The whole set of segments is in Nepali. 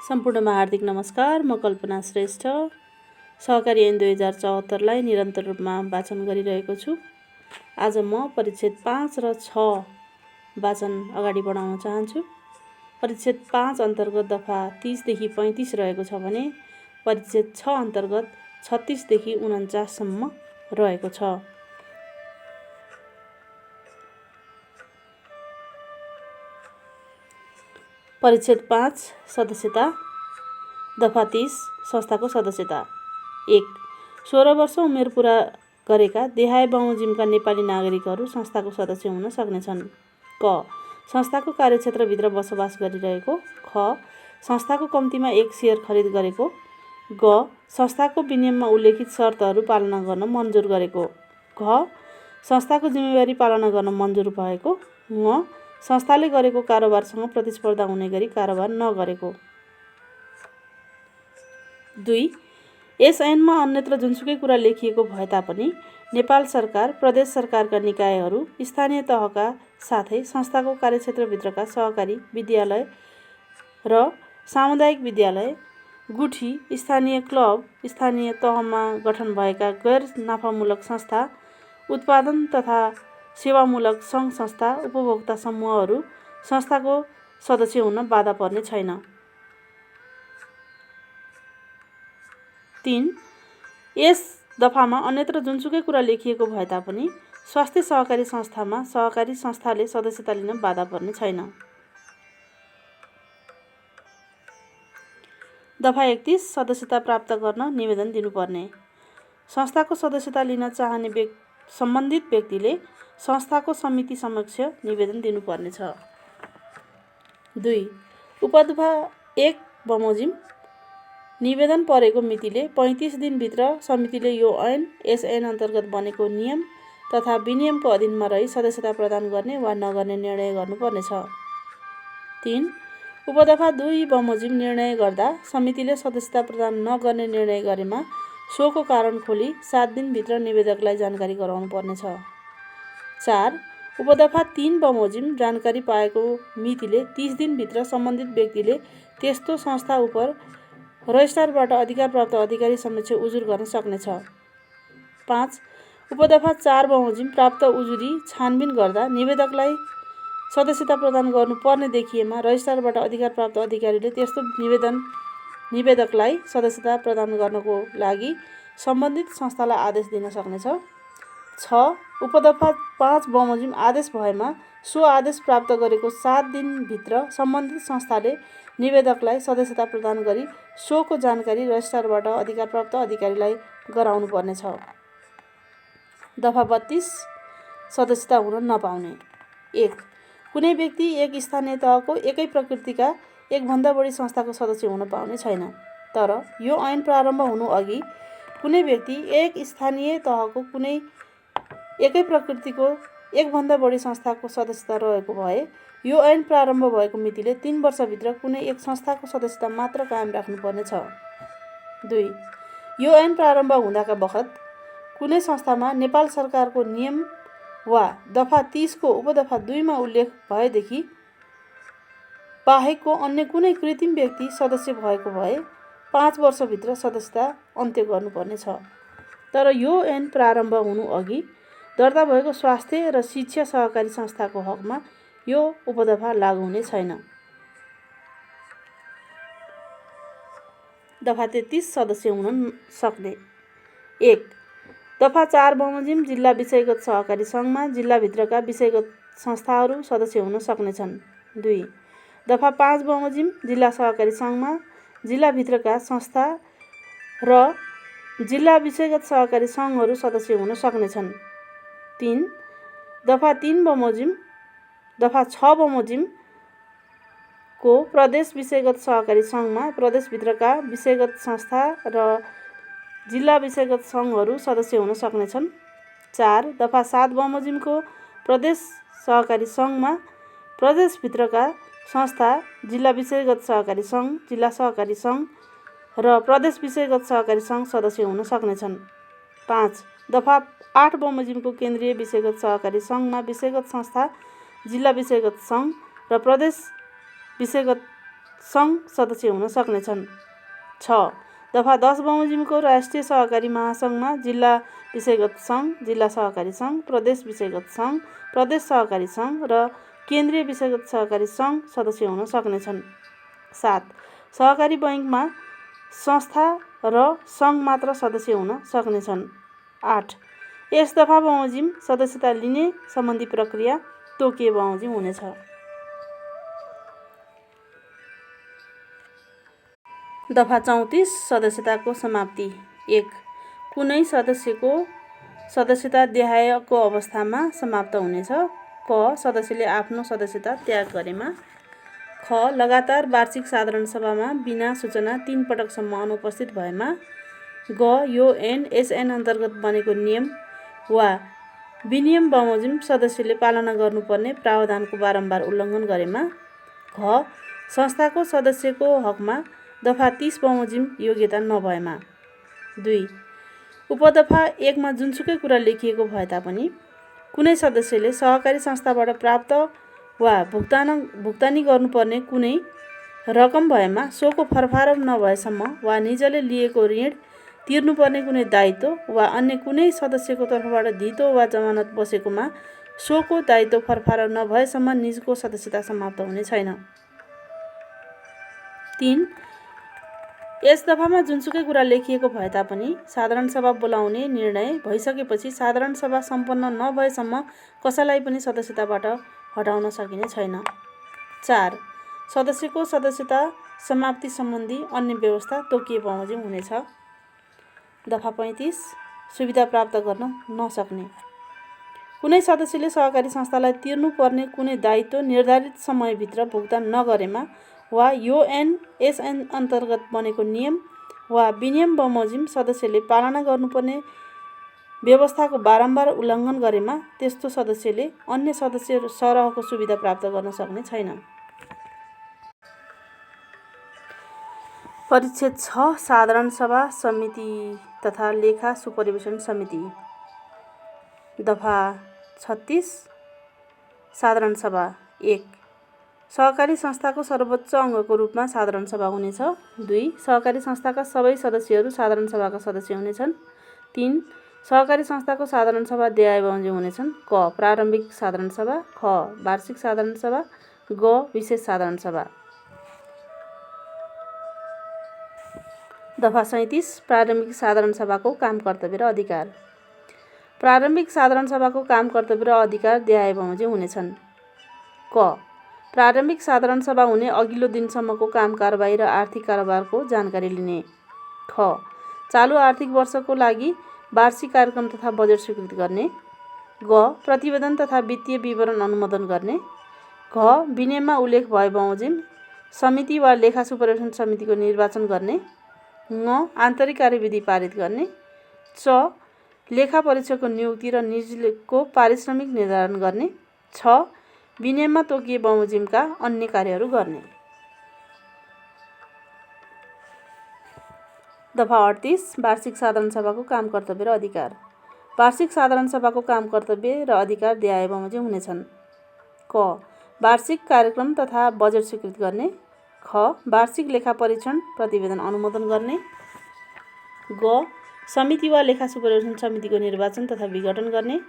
सम्पूर्णमा हार्दिक नमस्कार। म कल्पना श्रेष्ठ सहकारी ऐन 2074लाई निरन्तर रूपमा वाचन गरिरहेको छु। आज म परिच्छेद 5 र 6 वाचन अगाडि बढाउन चाहन्छु। परिच्छेद 5 अन्तर्गत दफा 30 देखि 35 रहेको छ भने परिच्छेद 6 अन्तर्गत 36 देखि 49 सम्म रहेको छ। परिच्छेद 5 सदस्यता दफा 30 संस्थाको सदस्यता 1. 16 वर्ष उमेर पुरा गरेका देहाय बमोजिमका नेपाली नागरिकहरू संस्थाको सदस्य हुन सक्नेछन्। क. संस्थाको कार्यक्षेत्रभित्र बसोबास गरिरहेको। ख. संस्थाको कम्तीमा 1 सेयर खरिद गरेको। ग. संस्थाको विनियममा उल्लेखित शर्तहरू पालना गर्न मन्जुर गरेको। घ. संस्थाको जिम्मेवारी पालना गर्न मन्जुर भएको। ङ. संस्थाले गरेको कारोबारसँग प्रतिस्पर्धा हुने गरी कारोबार नगरेको। 2. यस ऐनमा अन्यत्र जुनसुकै कुरा लेखिएको भए तापनि नेपाल सरकार, प्रदेश सरकारका निकायहरू, स्थानीय तहका साथै संस्थाको कार्यक्षेत्रभित्रका सहकारी विद्यालय र सामुदायिक विद्यालय, गुठी, स्थानीय क्लब, स्थानीय तहमा गठन भएका गैर नाफामूलक संस्था, उत्पादन तथा सेवामूलक सङ्घ संस्था, उपभोक्ता समूहहरू संस्थाको सदस्य हुन बाधा पर्ने छैन। 3. यस दफामा अन्यत्र जुनसुकै कुरा लेखिएको भए तापनि स्वास्थ्य सहकारी संस्थामा सहकारी संस्थाले सदस्यता लिन बाधा पर्ने छैन। दफा 31 सदस्यता प्राप्त गर्न निवेदन दिनुपर्ने। संस्थाको सदस्यता लिन चाहने सम्बन्धित व्यक्तिले संस्थाको समिति समक्ष निवेदन दिनुपर्नेछ। 2. उपदफा 1 बमोजिम निवेदन परेको मितिले 35 दिनभित्र समितिले यो ऐन, यस ऐन अन्तर्गत बनेको नियम तथा विनियमको अधीनमा रही सदस्यता प्रदान गर्ने वा नगर्ने निर्णय गर्नुपर्नेछ। 3. उपदफा 2 बमोजिम निर्णय गर्दा समितिले सदस्यता प्रदान नगर्ने निर्णय गरेमा सोको कारण खोली 7 दिनभित्र निवेदकलाई जानकारी गराउनु पर्नेछ। 4. उपदफा 3 बमोजिम जानकारी पाएको मितिले 30 दिनभित्र सम्बन्धित व्यक्तिले त्यस्तो संस्था उप रजिस्ट्रारबाट अधिकार प्राप्त अधिकारी समक्ष उजुर गर्न सक्नेछ। 5. उपदफा 4 बमोजिम प्राप्त उजुरी छानबिन गर्दा निवेदकलाई सदस्यता प्रदान गर्नुपर्ने देखिएमा रजिस्ट्रारबाट अधिकार प्राप्त अधिकारीले त्यस्तो निवेदकलाई सदस्यता प्रदान गर्नको लागि सम्बन्धित संस्थालाई आदेश दिन सक्नेछ। 6. उपदफा 5 बमोजिम आदेश भएमा सो आदेश प्राप्त गरेको 7 दिनभित्र सम्बन्धित संस्थाले निवेदकलाई सदस्यता प्रदान गरी सोको जानकारी रजिस्ट्रारबाट अधिकार प्राप्त अधिकारीलाई गराउनु पर्नेछ। दफा 32 सदस्यता हुन नपाउने। 1. कुनै व्यक्ति एक स्थानीय तहको एकै प्रकृतिका एकभन्दा बढी संस्थाको सदस्य हुन पाउने छैन। तर यो ऐन प्रारम्भ हुनु अघि कुनै व्यक्ति एक स्थानीय तहको कुनै एकै प्रकृतिको एकभन्दा बढी संस्थाको सदस्यता रहेको भए यो ऐन प्रारम्भ भएको मितिले 3 वर्षभित्र कुनै एक संस्थाको सदस्यता मात्र कायम राख्नुपर्नेछ। 2. यो ऐन प्रारम्भ हुँदाका बखत कुनै संस्थामा नेपाल सरकारको नियम वा दफा 30 को उपदफा 2 मा उल्लेख भएदेखि बाहेकको अन्य कुनै कृत्रिम व्यक्ति सदस्य भएको भए 5 वर्षभित्र सदस्यता अन्त्य गर्नुपर्नेछ। तर यो ऐन प्रारम्भ हुनु अघि दर्ता भएको स्वास्थ्य र शिक्षा सहकारी संस्थाको हकमा यो उपदफा लागू हुने छैन। दफा 33 सदस्य हुन सक्ने। 1. दफा 4 बमोजिम जिल्ला विषयगत सहकारी सङ्घमा जिल्लाभित्रका विषयगत संस्थाहरू सदस्य हुन सक्नेछन्। 2. दफा 5 बमोजिम जिल्ला सहकारी सङ्घमा जिल्लाभित्रका संस्था र जिल्ला विषयगत सहकारी सङ्घहरू सदस्य हुन सक्नेछन्। 3. दफा 3 बमोजिम दफा 6 बमोजिम को प्रदेश विषयगत सहकारी सङ्घमा प्रदेशभित्रका विषयगत संस्था र जिल्ला विषयगत सङ्घहरू सदस्य हुन सक्नेछन्। 4. दफा 7 बमोजिमको प्रदेश सहकारी सङ्घमा प्रदेशभित्रका संस्था, जिल्ला विषयगत सहकारी सङ्घ, जिल्ला सहकारी सङ्घ र प्रदेश विषयगत सहकारी सङ्घ सदस्य हुन सक्नेछन्। 5. दफा 8 बमोजिमको केन्द्रीय विषयगत सहकारी सङ्घमा विषयगत संस्था, जिल्ला विषयगत सङ्घ र प्रदेश विषयगत सङ्घ सदस्य हुन सक्नेछन्। 6. दफा 10 बमोजिमको राष्ट्रिय सहकारी महासङ्घमा जिल्ला विषयगत सङ्घ, जिल्ला सहकारी सङ्घ, प्रदेश विषयगत सङ्घ, प्रदेश सहकारी सङ्घ र केन्द्रीय विषयगत सहकारी सङ्घ सदस्य हुन सक्नेछन्। 7. सहकारी बैङ्कमा संस्था र सङ्घ मात्र सदस्य हुन सक्नेछन्। 8. यस दफा बमोजिम सदस्यता लिने सम्बन्धी प्रक्रिया तोकिए बमोजिम हुनेछ। दफा 34 सदस्यताको समाप्ति। 1. कुनै सदस्यको सदस्यता देहायको अवस्थामा समाप्त हुनेछ। क. सदस्यले आफ्नो सदस्यता त्याग गरेमा। ख. लगातार वार्षिक साधारण सभामा बिना सूचना 3 पटकसम्म अनुपस्थित भएमा। ग. यो एन अन्तर्गत बनेको नियम वा विनियम बमोजिम सदस्यले पालना गर्नुपर्ने प्रावधानको बारम्बार उल्लङ्घन गरेमा। घ. संस्थाको सदस्यको हकमा दफा 30 बमोजिम योग्यता नभएमा। 2. उपदफा 1 मा जुनसुकै कुरा लेखिएको भए तापनि कुनै सदस्यले सहकारी संस्थाबाट प्राप्त वा भुक्तानी गर्नुपर्ने कुनै रकम भएमा सोको फरफारम नभएसम्म वा निजले लिएको ऋण तिर्नुपर्ने कुनै दायित्व वा अन्य कुनै सदस्यको तर्फबाट धितो वा जमानत बसेकोमा सोको दायित्व फरफारम नभएसम्म निजको सदस्यता समाप्त हुने छैन। 3. यस दफामा जुनसुकै कुरा लेखिएको भए तापनि साधारण सभा बोलाउने निर्णय भइसकेपछि साधारण सभा सम्पन्न नभएसम्म कसैलाई पनि सदस्यताबाट हटाउन सकिने छैन। 4. सदस्यको सदस्यता समाप्ति सम्बन्धी अन्य व्यवस्था तोकिए बमोजिम हुनेछ। दफा 35 सुविधा प्राप्त गर्न नसक्ने। कुनै सदस्यले सहकारी संस्थालाई तिर्नुपर्ने कुनै दायित्व निर्धारित समयभित्र भुक्तान नगरेमा वा यो एन अन्तर्गत बनेको नियम वा विनियम बमोजिम सदस्यले पालना गर्नुपर्ने व्यवस्थाको बारम्बार उल्लङ्घन गरेमा त्यस्तो सदस्यले अन्य सदस्य सरहको सुविधा प्राप्त गर्न सक्ने छैन। परिच्छेद 6 साधारण सभा समिति तथा लेखा सुपरिवेशन समिति। दफा 36 साधारण सभा। 1. सहकारी संस्थाको सर्वोच्च अङ्गको रूपमा साधारण सभा हुनेछ। 2. सहकारी संस्थाका सबै सदस्यहरू साधारण सभाका सदस्य हुनेछन्। 3. सहकारी संस्थाको साधारण सभा देहाय बमोजिम हुनेछन्। क. प्रारम्भिक साधारण सभा। ख. वार्षिक साधारण सभा। ग. विशेष साधारण सभा। दफा 37 प्रारम्भिक साधारण सभाको काम कर्तव्य र अधिकार। प्रारम्भिक साधारण सभाको काम कर्तव्य र अधिकार देहाय बमोजिम हुनेछन्। क. प्रारम्भिक साधारण सभा हुने अघिल्लो दिनसम्मको काम कारबाही र आर्थिक कारोबारको जानकारी लिने। ख. चालु आर्थिक वर्षको लागि वार्षिक कार्यक्रम तथा बजेट स्वीकृत गर्ने। ग. प्रतिवेदन तथा वित्तीय विवरण अनुमोदन गर्ने। घ. विनियममा उल्लेख भए बमोजिम समिति वा लेखा सुपरिवेशन समितिको निर्वाचन गर्ने। ङ. आन्तरिक कार्यविधि पारित गर्ने। च. लेखा परीक्षकको नियुक्ति र निजको पारिश्रमिक निर्धारण गर्ने। छ. विनियममा तोकिए बमोजिमका अन्य कार्यहरू गर्ने। दफा 38 वार्षिक साधारण सभाको काम कर्तव्य र अधिकार। वार्षिक साधारण सभाको काम कर्तव्य र अधिकार देहाय बमोजिम हुनेछन्। क. वार्षिक कार्यक्रम तथा बजेट स्वीकृत गर्ने। ख. वार्षिक लेखा परीक्षण प्रतिवेदन अनुमोदन गर्ने। ग. समिति वा लेखा सुपरिवेशन समितिको निर्वाचन तथा विघटन गर्ने।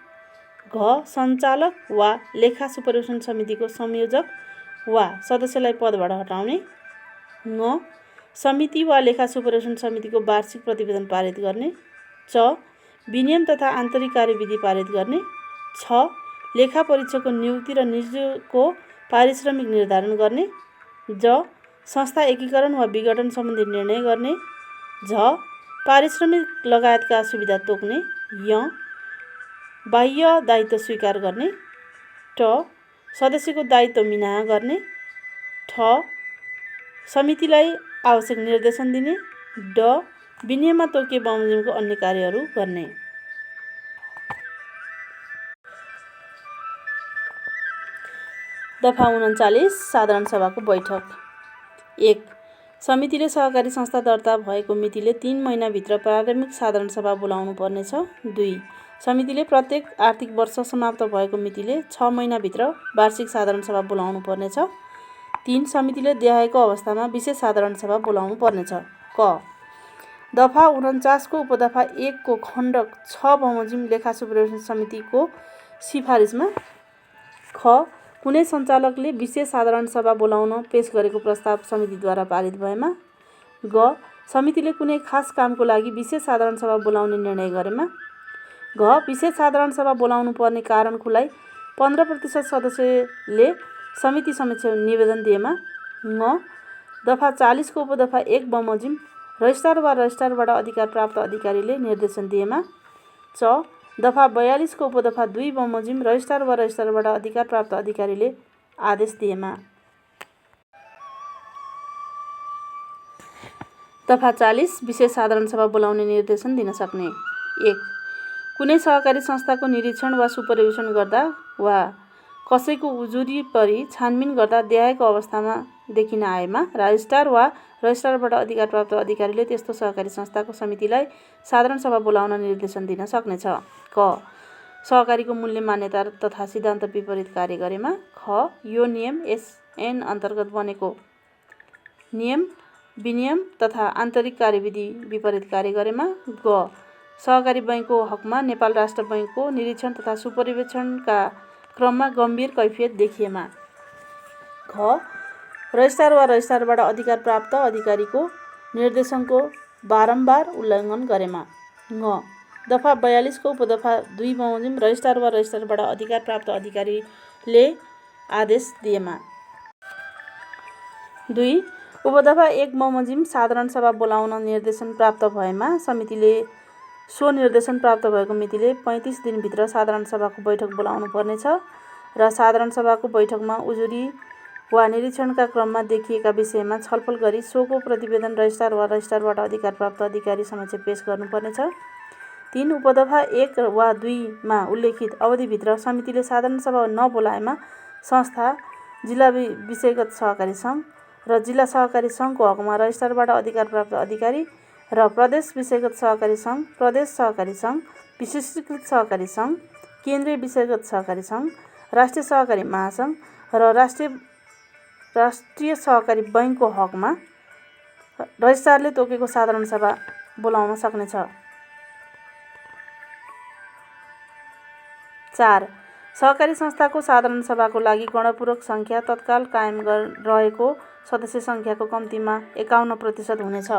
घ. सञ्चालक वा लेखा सुपरिवेशन समितिको संयोजक वा सदस्यलाई पदबाट हटाउने। ङ. समिति वा लेखा सुपरिवेशन समितिको वार्षिक प्रतिवेदन पारित गर्ने। च. विनियम तथा आन्तरिक कार्यविधि पारित गर्ने। छ. लेखा परीक्षकको नियुक्ति र निजको पारिश्रमिक निर्धारण गर्ने। ज. संस्था एकीकरण वा विघटन सम्बन्धी निर्णय गर्ने। झ. पारिश्रमिक लगायतका सुविधा तोक्ने। य. बाह्य दायित्व स्वीकार गर्ने। ट. सदस्यको दायित्व मिनाहा गर्ने। ठ. समितिलाई आवश्यक निर्देशन दिने। ड. विनियममा तोकिए बमोजिमको अन्य कार्यहरू गर्ने। दफा 39 साधारण सभाको बैठक। 1. समितिले सहकारी संस्था दर्ता भएको मितिले 3 महिनाभित्र प्रारम्भिक साधारण सभा बोलाउनु पर्नेछ। 2. समितिले प्रत्येक आर्थिक वर्ष समाप्त भएको मितिले 6 महिनाभित्र वार्षिक साधारण सभा बोलाउनु पर्नेछ। 3. समितिले देखाएको अवस्थामा विशेष साधारण सभा बोलाउनु पर्नेछ। क. दफा 49 को उपदफा 1 को खण्ड 6 बमोजिम लेखा सुपरभिजन समितिको सिफारिसमा ख. कुनै सञ्चालकले विशेष साधारण सभा बोलाउन पेश गरेको प्रस्ताव समितिद्वारा पारित भएमा। ग. समितिले कुनै खास कामको लागि विशेष साधारण सभा बोलाउने निर्णय गरेमा। घ. विशेष साधारण सभा बोलाउनु पर्ने कारण खुलाई 15% सदस्यले समिति समक्ष निवेदन दिएमा। ङ. दफा 40 को उपदफा 1 बमोजिम रजिस्ट्रार वा रजिस्ट्रारबाट अधिकार प्राप्त अधिकारीले निर्देशन दिएमा। च. दफा 42 को उपदफा 2 बमोजिम रजिस्ट्रार वा रजिस्ट्रारबाट अधिकार प्राप्त अधिकारीले आदेश दिएमा। दफा 40 विशेष साधारण सभा बोलाउने निर्देशन दिन सक्ने। 1. कुनै सहकारी संस्थाको निरीक्षण वा सुपरभिजन गर्दा वा कसैको उजुरी परि छानबिन गर्दा देखाएको अवस्थामा देखिन आएमा रजिस्ट्रार वा रजिस्ट्रारबाट अधिकार प्राप्त अधिकारीले त्यस्तो सहकारी संस्थाको समितिलाई साधारण सभा बोलाउन निर्देशन दिन सक्नेछ। क. सहकारीको मूल्य मान्यता तथा सिद्धान्त विपरीत कार्य गरेमा। ख. यो नियम एसएन अन्तर्गत बनेको नियम विनियम तथा आन्तरिक कार्यविधि विपरीत कार्य गरेमा। ग. सहकारी बैंकको हकमा नेपाल राष्ट्र बैंकको निरीक्षण तथा सुपरभिजनका क्रममा गम्भीर कैफियत देखिएमा। घ. रजिस्ट्रार वा रजिस्ट्रारबाट अधिकार प्राप्त अधिकारीको निर्देशनको बारम्बार उल्लङ्घन गरेमा। ङ. दफा 42 को उपदफा 2 बमोजिम रजिस्ट्रार वा रजिस्ट्रारबाट अधिकार प्राप्त अधिकारीले आदेश दिएमा। 2. उपदफा 1 बमोजिम साधारण सभा बोलाउन निर्देशन प्राप्त भएमा समितिले सो निर्देशन प्राप्त भएको मितिले 35 दिनभित्र साधारण सभाको बैठक बोलाउनु पर्नेछ र साधारण सभाको बैठकमा उजुरी वा निरीक्षणका क्रममा देखिएका विषयमा छलफल गरी सोको प्रतिवेदन रजिस्ट्रार वा रजिस्ट्रारबाट अधिकार प्राप्त अधिकारी समक्ष पेश गर्नुपर्नेछ। 3. उपदफा 1 वा 2 मा उल्लेखित अवधिभित्र समितिले साधारण सभा नबोलाएमा संस्था, जिल्ला विषयगत सहकारी सङ्घ र जिल्ला सहकारी सङ्घको हकमा रजिस्ट्रारबाट अधिकार प्राप्त अधिकारी र प्रदेश विषयगत सहकारी सङ्घ, प्रदेश सहकारी सङ्घ, विशेषीकृत सहकारी सङ्घ, केन्द्रीय विषयगत सहकारी सङ्घ, राष्ट्रिय सहकारी महासङ्घ र राष्ट्रिय सहकारी बैंकको हकमा रजिस्ट्रारले तोकेको साधारण सभा बोलाउन सक्नेछ। 4. सहकारी संस्थाको साधारण सभाको लागि गणपूरक सङ्ख्या तत्काल कायम रहेको सदस्य सङ्ख्याको कम्तीमा 51% हुनेछ।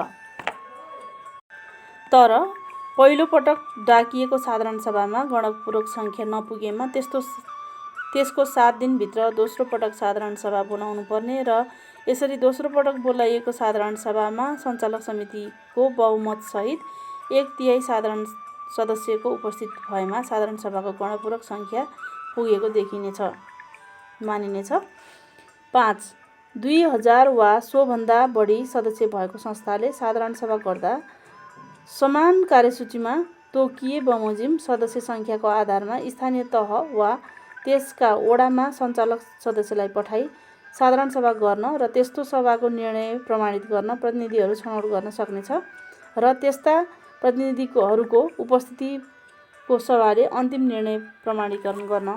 तर पहिलो पटक डाकिएको साधारण सभामा गणपूरक सङ्ख्या नपुगेमा त्यसको 7 दिनभित्र दोस्रो पटक साधारण सभा बोलाउनु पर्ने र यसरी दोस्रो पटक बोलाइएको साधारण सभामा सञ्चालक समितिको बहुमतसहित 1/3 साधारण सदस्यको उपस्थित भएमा साधारण सभाको गणपूरक सङ्ख्या पुगेको मानिनेछ। 5. 2000 वा सोभन्दा बढी सदस्य भएको संस्थाले साधारण सभा गर्दा समान कार्यसूचीमा तोकिए बमोजिम सदस्य सङ्ख्याको आधारमा स्थानीय तह वा त्यसका वडामा सञ्चालक सदस्यलाई पठाई साधारण सभा गर्न र त्यस्तो सभाको निर्णय प्रमाणित गर्न प्रतिनिधिहरू छनौट गर्न सक्नेछ र त्यस्ता प्रतिनिधिहरूको उपस्थितिको सभाले अन्तिम निर्णय प्रमाणीकरण गर्न।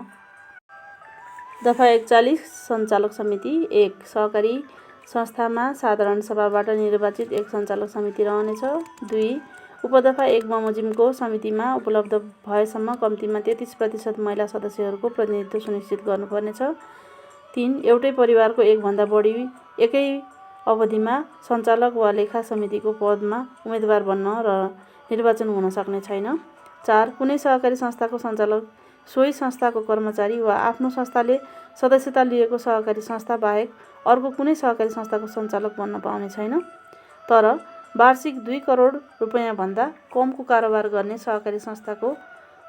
दफा 41 सञ्चालक समिति 1. सहकारी संस्थामा साधारण सभाबाट निर्वाचित एक सञ्चालक समिति रहनेछ। 2. उपदफा 1 बमोजिमको समितिमा उपलब्ध भएसम्म कम्तीमा 33% महिला सदस्यहरूको प्रतिनिधित्व सुनिश्चित गर्नुपर्नेछ। 3. एउटै परिवारको एकभन्दा बढी एकै अवधिमा सञ्चालक वा लेखा समितिको पदमा उम्मेदवार बन्न र निर्वाचन हुन सक्ने छैन। 4. कुनै सहकारी संस्थाको सञ्चालक सोही संस्थाको कर्मचारी वा आफ्नो संस्थाले सदस्यता लिएको सहकारी संस्था बाहेक अर्को कुनै सहकारी संस्थाको सञ्चालक बन्न पाउने छैन। तर वार्षिक 2 करोड रुपैयाँभन्दा कमको कारोबार गर्ने सहकारी संस्थाको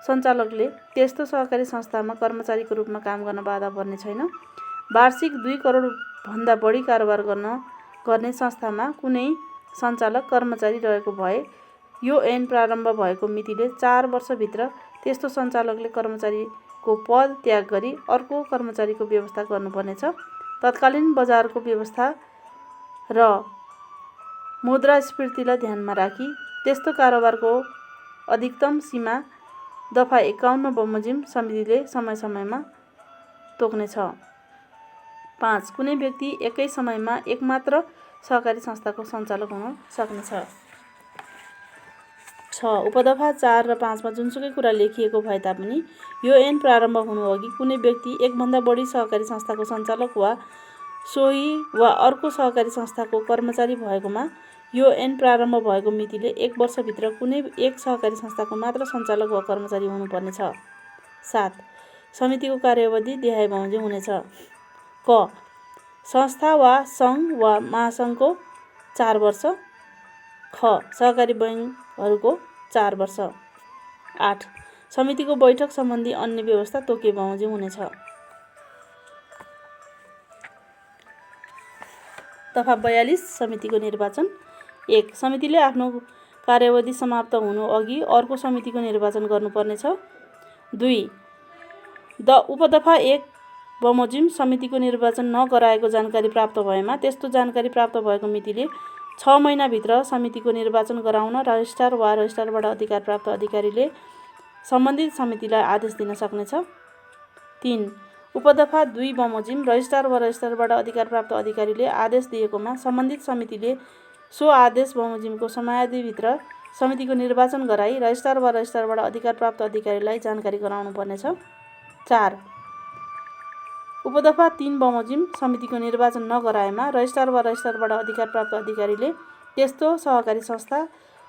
सञ्चालकले त्यस्तो सहकारी संस्थामा कर्मचारीको रूपमा काम गर्न बाधा पर्ने छैन। वार्षिक 2 करोडभन्दा बढी कारोबार गर्ने संस्थामा कुनै सञ्चालक कर्मचारी रहेको भए यो ऐन प्रारम्भ भएको मितिले 4 वर्षभित्र त्यस्तो सञ्चालकले कर्मचारीको पद त्याग गरी अर्को कर्मचारीको व्यवस्था गर्नुपर्नेछ। तत्कालीन बजारको व्यवस्था र मुद्रास्फीतिलाई ध्यानमा राखी त्यस्तो कारोबारको अधिकतम सीमा दफा 51 बमोजिम समितिले समय समयमा तोक्नेछ। 5. कुनै व्यक्ति एकै समयमा एक मात्र सहकारी संस्थाको सञ्चालक हुन सक्नेछ। 6. उपदफा 4 र 5 मा जुनसुकै कुरा लेखिएको भए तापनि यो ऐन प्रारम्भ हुनुअघि कुनै व्यक्ति एकभन्दा बढी सहकारी संस्थाको सञ्चालक वा सोही वा अर्को सहकारी संस्थाको कर्मचारी भएकोमा यो ऐन प्रारम्भ भएको मितिले 1 वर्षभित्र कुनै एक सहकारी संस्थाको मात्र सञ्चालक वा कर्मचारी हुनुपर्नेछ। 7. समितिको कार्यावधि देहायबमोजिम हुनेछ। क. संस्था वा सङ्घ वा महासङ्घको 4 वर्ष। ख. सहकारी बैङ्कहरूको 4 वर्ष। 8. समितिको बैठक सम्बन्धी अन्य व्यवस्था तोकिए बमोजिम हुनेछ। दफा 42 समितिको निर्वाचन। 1. समितिले आफ्नो कार्यावधि समाप्त हुनु अघि अर्को समितिको निर्वाचन गर्नुपर्नेछ। 2. उपदफा 1 बमोजिम समितिको निर्वाचन नगराएको जानकारी प्राप्त भएमा त्यस्तो जानकारी प्राप्त भएको मितिले 6 महिनाभित्र समितिको निर्वाचन गराउन रजिस्ट्रार वा रजिस्ट्रारबाट अधिकार प्राप्त अधिकारीले सम्बन्धित समितिलाई आदेश दिन सक्नेछ। 3. उपदफा 2 बमोजिम रजिस्ट्रार वा रजिस्ट्रारबाट अधिकार प्राप्त अधिकारीले आदेश दिएकोमा सम्बन्धित समितिले सो आदेश बमोजिमको समयावधिभित्र समितिको निर्वाचन गराई रजिस्ट्रार वा रजिस्ट्रारबाट अधिकार प्राप्त अधिकारीलाई जानकारी गराउनुपर्नेछ। 4. उपदफा 3 बमोजिम समितिको निर्वाचन नगराएमा रजिस्ट्रार वा रजिस्ट्रारबाट अधिकार प्राप्त अधिकारीले त्यस्तो सहकारी संस्था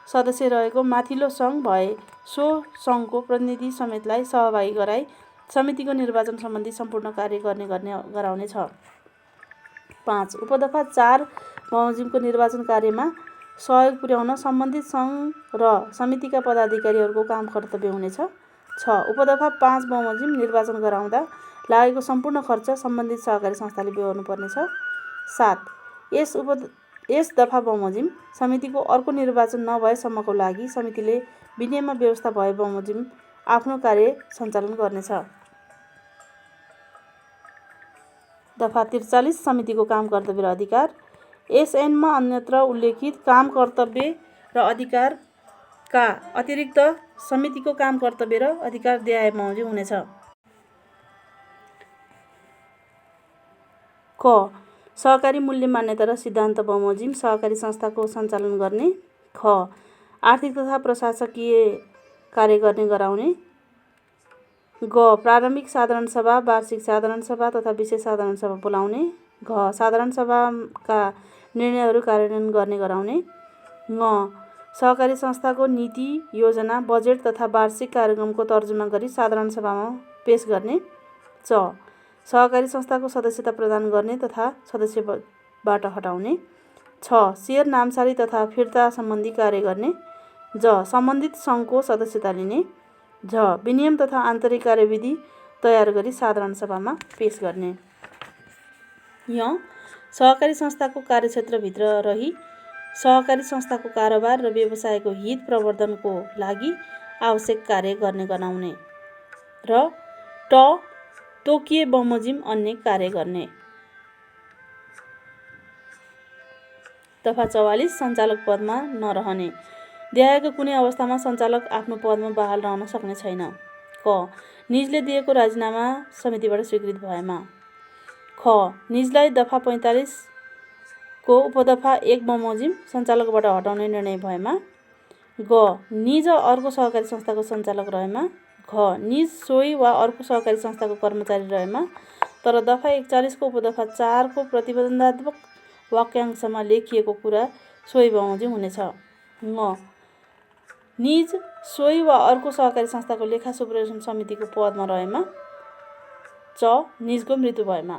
सदस्य रहेको माथिल्लो सङ्घ भए सो सङ्घको प्रतिनिधि समेतलाई सहभागी गराई समितिको निर्वाचन सम्बन्धी सम्पूर्ण कार्य गराउनेछ। 5. उपदफा 4 बमोजिमको निर्वाचन कार्यमा सहयोग पुर्याउन सम्बन्धित सङ्घ र समितिका पदाधिकारीहरूको काम कर्तव्य हुनेछ। 6. उपदफा 5 बमोजिम निर्वाचन गराउँदा लागेको सम्पूर्ण खर्च सम्बन्धित सहकारी संस्थाले बेहोर्नुपर्नेछ। 7. यस दफा बमोजिम समितिको अर्को निर्वाचन नभएसम्मको लागि समितिले विनियममा व्यवस्था भए बमोजिम आफ्नो कार्य सञ्चालन गर्नेछ। दफा 43 समितिको काम कर्तव्य र अधिकार। यस ऐनमा अन्यत्र उल्लेखित काम कर्तव्य र अधिकारका अतिरिक्त समितिको काम कर्तव्य र अधिकार देहायबमोजिम हुनेछ। क. सहकारी मूल्य मान्यता र सिद्धान्त बमोजिम सहकारी संस्थाको सञ्चालन गर्ने। ख. आर्थिक तथा प्रशासकीय कार्य गर्ने गराउने। ग. प्रारम्भिक साधारण सभा, वार्षिक साधारण सभा तथा विशेष साधारण सभा बोलाउने। घ. साधारण सभाका निर्णयहरू कार्यान्वयन गर्ने गराउने। ङ. सहकारी संस्थाको नीति, योजना, बजेट तथा वार्षिक कार्यक्रमको तर्जुमा गरी साधारण सभामा पेश गर्ने। च. सहकारी संस्थाको सदस्यता प्रदान गर्ने तथा सदस्यबाट हटाउने। छ. सेयर नामसारी तथा फिर्ता सम्बन्धी कार्य गर्ने। ज. सम्बन्धित सङ्घको सदस्यता लिने। झ. विनियम तथा आन्तरिक कार्यविधि तयार गरी साधारण सभामा पेश गर्ने। य. सहकारी संस्थाको कार्यक्षेत्रभित्र रही सहकारी संस्थाको कारोबार र व्यवसायको हित प्रवर्धनको लागि आवश्यक कार्य गर्ने गराउने। र ट. तोकिए बमोजिम अन्य कार्य गर्ने। दफा 44 सञ्चालक पदमा नरहने। देहायको कुनै अवस्थामा सञ्चालक आफ्नो पदमा बहाल रहन सक्ने छैन। क. निजले दिएको राजीनामा समितिबाट स्वीकृत भएमा। ख. निजलाई दफा 45 को उपदफा 1 बमोजिम सञ्चालकबाट हटाउने निर्णय भएमा। ग. निज अर्को सहकारी संस्थाको सञ्चालक रहेमा। घ. निज सोही वा अर्को सहकारी संस्थाको कर्मचारी रहेमा तर दफा 41 को उपदफा 4 को प्रतिबन्धात्मक वाक्यांशमा लेखिएको कुरा सोही बमोजिम हुनेछ। ङ. निज सोही वा अर्को सहकारी संस्थाको लेखा सुपरभिजन समितिको पदमा रहेमा। च. निजको मृत्यु भएमा।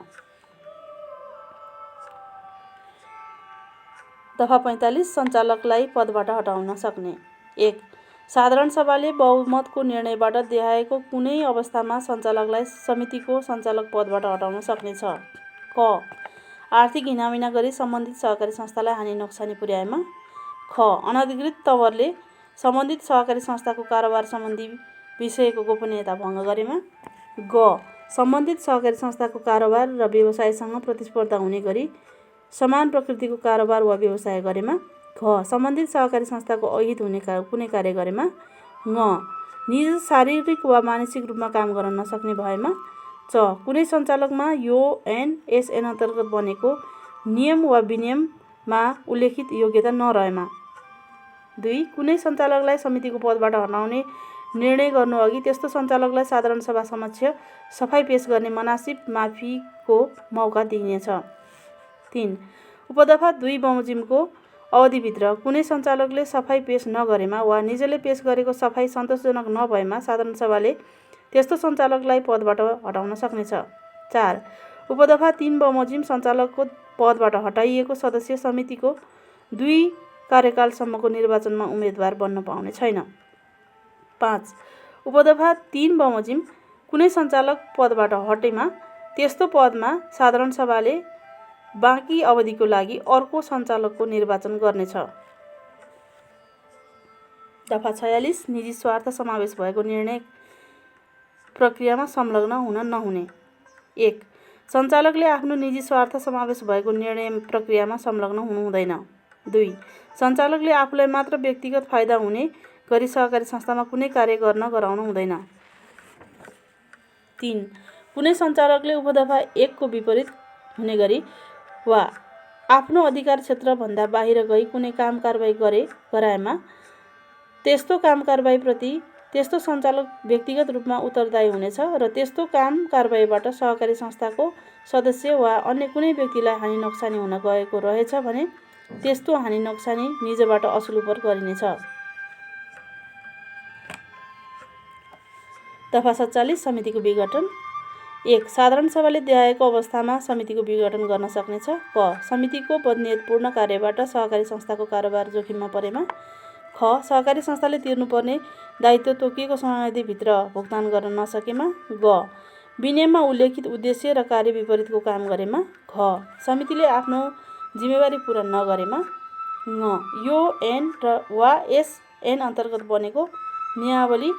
दफा 45 सञ्चालकलाई पदबाट हटाउन सक्ने। 1. साधारण सभाले बहुमतको निर्णयबाट देहायको कुनै अवस्थामा सञ्चालकलाई समितिको सञ्चालक पदबाट हटाउन सक्नेछ। क. आर्थिक हिनामिना गरी सम्बन्धित सहकारी संस्थालाई हानि नोक्सानी पुर्याएमा। ख. अनधिकृत तवरले सम्बन्धित सहकारी संस्थाको कारोबार सम्बन्धी विषयको गोपनीयता भङ्ग गरेमा। ग. सम्बन्धित सहकारी संस्थाको कारोबार र व्यवसायसँग प्रतिस्पर्धा हुने गरी समान प्रकृतिको कारोबार वा व्यवसाय गरेमा। घ. सम्बन्धित सहकारी संस्थाको अहित हुने कुनै कार्य गरेमा। ङ. निज शारीरिक वा मानसिक रूपमा काम गर्न नसक्ने भएमा। च कुनै सञ्चालकमा यो एन अन्तर्गत बनेको नियम वा विनियममा उल्लेखित योग्यता नरहेमा। 2 कुनै सञ्चालकलाई समितिको पदबाट हटाउने निर्णय गर्नुअघि त्यस्तो सञ्चालकलाई साधारण सभा समक्ष सफाई पेश गर्ने मनासिब माफीको मौका दिइनेछ। 3 उपदफा 2 बमोजिमको अवधिभित्र कुनै सञ्चालकले सफाई पेश नगरेमा वा निजले पेश गरेको सफाई सन्तोषजनक नभएमा साधारण सभाले त्यस्तो सञ्चालकलाई पदबाट हटाउन सक्नेछ। 4 उपदफा 3 बमोजिम सञ्चालकको पदबाट हटाइएको सदस्य समितिको 2 कार्यकालसम्मको निर्वाचनमा उम्मेदवार बन्न पाउने छैन। 5 उपदफा 3 बमोजिम कुनै सञ्चालक पदबाट हटेमा त्यस्तो पदमा साधारण सभाले बाँकी अवधिको लागि अर्को सञ्चालकको निर्वाचन गर्नेछ। दफा 46 निजी स्वार्थ समावेश भएको निर्णय प्रक्रियामा संलग्न हुन नहुने। 1 सञ्चालकले आफ्नो निजी स्वार्थ समावेश भएको निर्णय प्रक्रियामा संलग्न हुनु हुँदैन। 2 सञ्चालकले आफूलाई मात्र व्यक्तिगत फाइदा हुने गरी सहकारी संस्थामा कुनै कार्य गर्न गराउनु हुँदैन। 3 कुनै सञ्चालकले उपदफा 1 को विपरीत हुने गरी वा आफ्नो अधिकार क्षेत्रभन्दा बाहिर गई कुनै काम कारबाही गराएमा त्यस्तो काम कारबाहीप्रति त्यस्तो सञ्चालक व्यक्तिगत रूपमा उत्तरदायी हुनेछ र त्यस्तो काम कारबाहीबाट सहकारी संस्थाको सदस्य वा अन्य कुनै व्यक्तिलाई हानि नोक्सानी हुन गएको रहेछ भने त्यस्तो हानि नोक्सानी निजबाट असुलुपर गरिनेछ। दफा 47 समितिको विघटन। 1 साधारण सभाले देखाएको अवस्थामा समितिको विघटन गर्न सक्नेछ। क समितिको बदनियतपूर्ण कार्यबाट सहकारी संस्थाको कारोबार जोखिममा परेमा। ख सहकारी संस्थाले तिर्नुपर्ने दायित्व तोकिएको समयावधिभित्र भुक्तान गर्न नसकेमा। ग विनियममा उल्लेखित उद्देश्य र कार्य विपरीतको काम गरेमा। घ समितिले आफ्नो जिम्मेवारी पूरा नगरेमा। ङ यो एन वा एस एन अन्तर्गत बनेको नियमावलीमा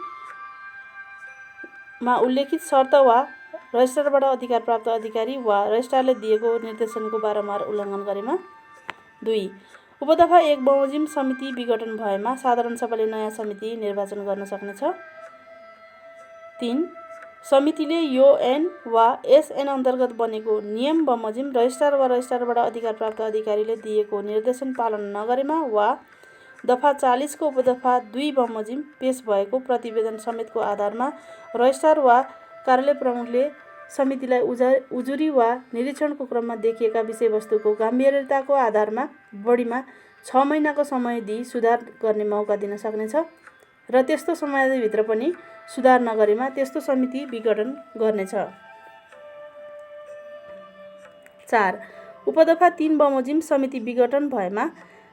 उल्लेखित शर्त वा रजिस्ट्रारबाट अधिकार प्राप्त अधिकारी वा रजिस्ट्रारले दिएको निर्देशनको बारम्बार उल्लङ्घन गरेमा। 2 उपदफा 1 बमोजिम समिति विघटन भएमा साधारण सभाले नयाँ समिति निर्वाचन गर्न सक्नेछ। 3 समितिले यो एन वा एसएन अन्तर्गत बनेको नियम बमोजिम रजिस्ट्रार वा रजिस्ट्रारबाट अधिकार प्राप्त अधिकारीले दिएको निर्देशन पालन नगरेमा वा दफा 40 को उपदफा 2 बमोजिम पेश भएको प्रतिवेदन समेतको आधारमा रजिस्ट्रार वा कार्यालय प्रमुखले समितिलाई उजुरी वा निरीक्षणको क्रममा देखिएका विषयवस्तुको गम्भीरताको आधारमा बढीमा 6 महिनाको समय दिई सुधार गर्ने मौका दिन सक्नेछ र त्यस्तो समयावधिभित्र पनि सुधार नगरेमा त्यस्तो समिति विघटन गर्नेछ। 4 उपदफा 3 बमोजिम समिति विघटन भएमा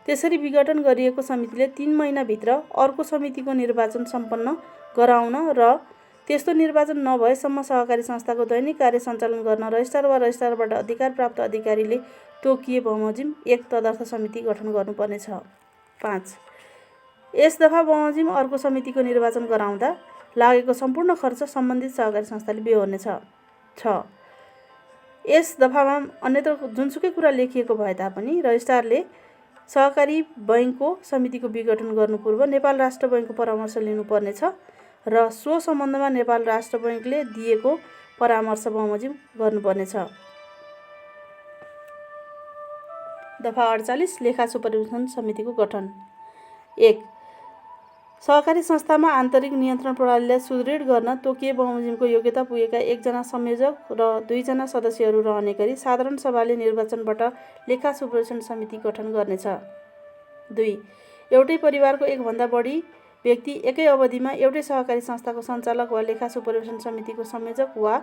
त्यसरी विघटन गरिएको समितिले 3 महिनाभित्र अर्को समितिको निर्वाचन सम्पन्न गराउन र त्यस्तो निर्वाचन नभएसम्म सहकारी संस्थाको दैनिक कार्य सञ्चालन गर्न रजिस्ट्रार वा रजिस्ट्रारबाट अधिकार प्राप्त अधिकारीले तोकिए बमोजिम 1 तदर्थ समिति गठन गर्नुपर्नेछ। 5 यस दफा बमोजिम अर्को समितिको निर्वाचन गराउँदा लागेको सम्पूर्ण खर्च सम्बन्धित सहकारी संस्थाले बेहोर्नेछ। 6 यस दफामा अन्यत्र जुनसुकै कुरा लेखिएको भए तापनि रजिस्ट्रारले सहकारी बैङ्कको समितिको विघटन गर्नु पूर्व नेपाल राष्ट्र बैङ्कको परामर्श लिनुपर्नेछ र सो सम्बन्धमा नेपाल राष्ट्र बैङ्कले दिएको परामर्श बमोजिम गर्नुपर्नेछ। दफा 48 लेखा सुपरभिजन समितिको गठन। 1 सहकारी संस्थामा आन्तरिक नियन्त्रण प्रणालीलाई सुदृढ गर्न तोकिए बमोजिमको योग्यता पुगेका 1 जना संयोजक र 2 जना सदस्यहरू रहने गरी साधारण सभाले निर्वाचनबाट लेखा सुपरभिजन समिति गठन गर्नेछ। 2 एउटै परिवारको 1 भन्दा बढी व्यक्ति एकै अवधिमा एउटै सहकारी संस्थाको सञ्चालक वा लेखा सुपरभिजन समितिको संयोजक वा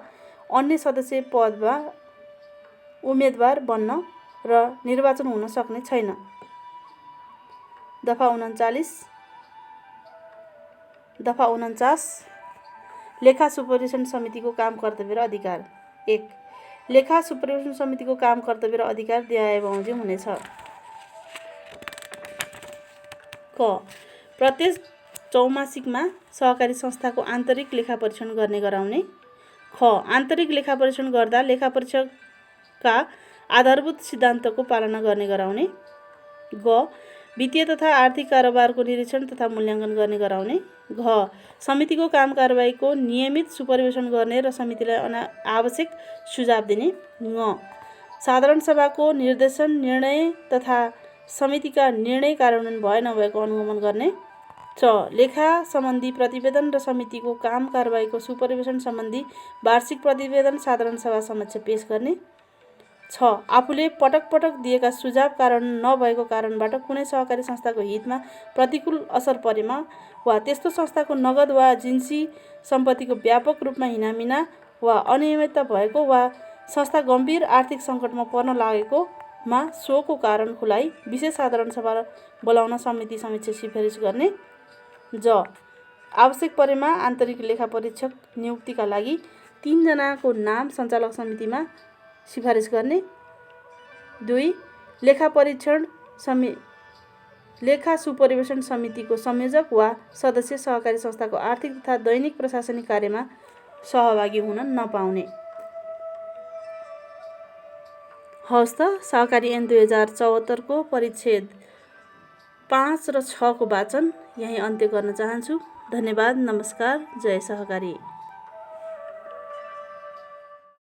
अन्य सदस्य पदमा उम्मेदवार बन्न र निर्वाचन हुन सक्ने छैन। दफा 49 लेखा सुपरभिजन समितिको काम कर्तव्य र अधिकार। 1 लेखा सुपरभिजन समितिको काम कर्तव्य र अधिकार देहाय बमोजिम हुनेछ। क प्रत्येक चौमासिकमा सहकारी संस्थाको आन्तरिक लेखा परीक्षण गर्ने गराउने। ख आन्तरिक लेखा परीक्षण गर्दा लेखा परीक्षकका आधारभूत सिद्धान्तको पालना गर्ने गराउने। ग वित्तीय तथा आर्थिक कारोबारको निरीक्षण तथा मूल्याङ्कन गर्ने गराउने। घ समितिको काम कारबाहीको नियमित सुपरिवेशन गर्ने र समितिलाई आवश्यक सुझाव दिने। ङ साधारण सभाको निर्देशन निर्णय तथा समितिका निर्णय कार्यान्वयन भए नभएको अनुगमन गर्ने। च लेखा सम्बन्धी प्रतिवेदन र समितिको काम कारबाहीको सुपरिवेशन सम्बन्धी वार्षिक प्रतिवेदन साधारण सभा समक्ष पेश गर्ने। छ आफूले पटक पटक दिएका सुझाव कार्यान्वयन नभएको कारणबाट कुनै सहकारी संस्थाको हितमा प्रतिकूल असर परेमा वा त्यस्तो संस्थाको नगद वा जिन्सी सम्पत्तिको व्यापक रूपमा हिनामिना वा अनियमितता भएको वा संस्था गम्भीर आर्थिक सङ्कटमा पर्न लागेकोमा सोको कारण खुलाई विशेष साधारण सभा बोलाउन समिति समक्ष सिफारिस गर्ने। ज आवश्यक परेमा आन्तरिक लेखा परीक्षक नियुक्तिका लागि 3 जनाको नाम सञ्चालक समितिमा सिफारिस गर्ने। 2 लेखा सुपरिवेशन समितिको संयोजक वा सदस्य सहकारी संस्थाको आर्थिक तथा दैनिक प्रशासनिक कार्यमा सहभागी हुन नपाउने। हवस् त सहकारी ऐन 2074 को परिच्छेद 5 र 6 को वाचन यहीँ अन्त्य गर्न चाहन्छु। धन्यवाद। नमस्कार। जय सहकारी।